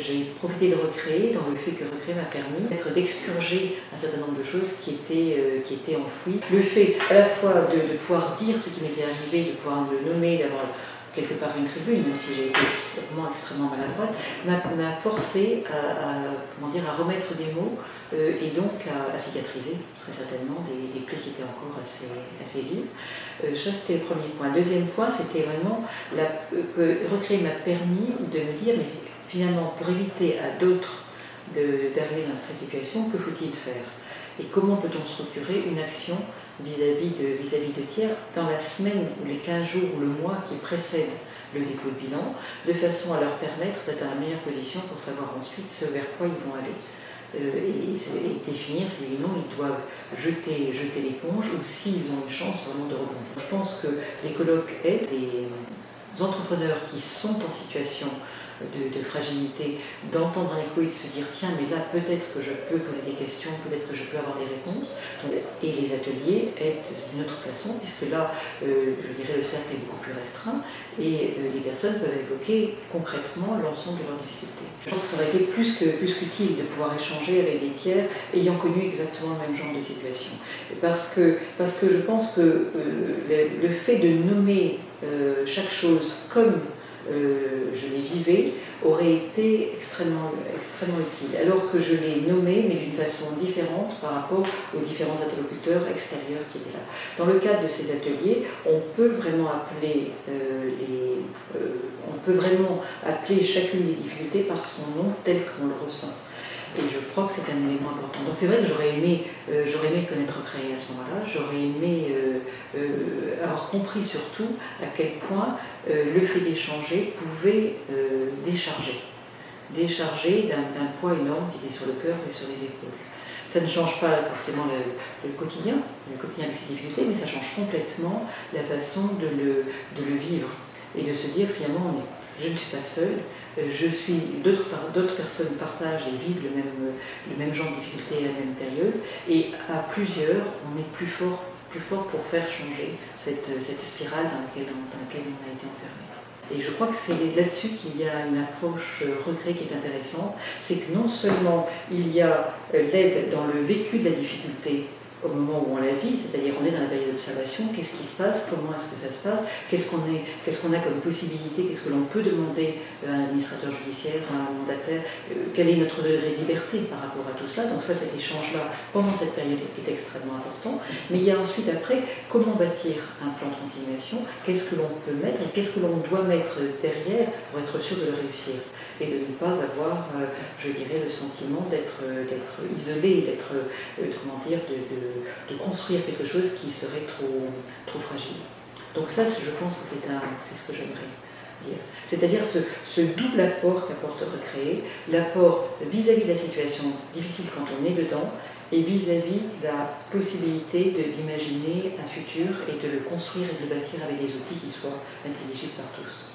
J'ai profité de Recréer dans le fait que Recréer m'a permis d'expurger un certain nombre de choses qui étaient enfouies. Le fait à la fois de pouvoir dire ce qui m'était arrivé, de pouvoir me nommer, d'avoir quelque part une tribune, même si j'ai été extrêmement maladroite, m'a forcé à remettre des mots et donc à cicatriser très certainement des plaies qui étaient encore assez vives. Ça c'était le premier point. Deuxième point, c'était vraiment que Recréer m'a permis de me dire, mais finalement pour éviter à d'autres d'arriver dans cette situation, que faut-il faire? Et comment peut-on structurer une action vis-à-vis de tiers dans la semaine ou les 15 jours ou le mois qui précèdent le dépôt de bilan, de façon à leur permettre d'être dans la meilleure position pour savoir ensuite ce vers quoi ils vont aller. Et définir si oui ou non ils doivent jeter l'éponge ou s'ils ont une chance vraiment de rebondir. Je pense que les colloques aident des entrepreneurs qui sont en situation de fragilité, d'entendre un écho et de se dire tiens mais là peut-être que je peux poser des questions, peut-être que je peux avoir des réponses. Et les ateliers aident d'une autre façon puisque là je dirais le cercle est beaucoup plus restreint et les personnes peuvent évoquer concrètement l'ensemble de leurs difficultés. Je pense que ça aurait été plus qu'utile de pouvoir échanger avec des tiers ayant connu exactement le même genre de situation. Parce que je pense que le fait de nommer chaque chose comme je les vivais, aurait été extrêmement utile, alors que je l'ai nommé, mais d'une façon différente par rapport aux différents interlocuteurs extérieurs qui étaient là. Dans le cadre de ces ateliers, on peut vraiment appeler chacune des difficultés par son nom tel qu'on le ressent. Et je crois que c'est un élément important. Donc c'est vrai que j'aurais aimé connaître Recréer à ce moment-là, j'aurais aimé avoir compris surtout à quel point le fait d'échanger pouvait décharger d'un poids énorme qui était sur le cœur et sur les épaules. Ça ne change pas forcément le quotidien avec ses difficultés, mais ça change complètement la façon de le vivre et de se dire finalement je ne suis pas seule, d'autres personnes partagent et vivent le même genre de difficultés à la même période, et à plusieurs, on est plus fort pour faire changer cette spirale dans laquelle on a été enfermé. Et je crois que c'est là-dessus qu'il y a une approche Recréer qui est intéressante, c'est que non seulement il y a l'aide dans le vécu de la difficulté, au moment où on la vit, c'est-à-dire on est dans la période d'observation, qu'est-ce qui se passe, comment est-ce que ça se passe, qu'est-ce qu'on a comme possibilité, qu'est-ce que l'on peut demander à un administrateur judiciaire, à un mandataire, quel est notre degré de liberté par rapport à tout cela. Donc ça, cet échange-là, pendant cette période, est extrêmement important. Mais il y a ensuite, après, comment bâtir un plan de continuation, qu'est-ce que l'on peut mettre et qu'est-ce que l'on doit mettre derrière pour être sûr de le réussir. Et de ne pas avoir, je dirais, le sentiment d'être isolé, de construire quelque chose qui serait trop fragile. Donc ça, je pense que c'est ce que j'aimerais dire. C'est-à-dire ce double apport qu'apporte Recréer, l'apport vis-à-vis de la situation difficile quand on est dedans, et vis-à-vis de la possibilité d'imaginer un futur et de le construire et de le bâtir avec des outils qui soient intelligibles par tous.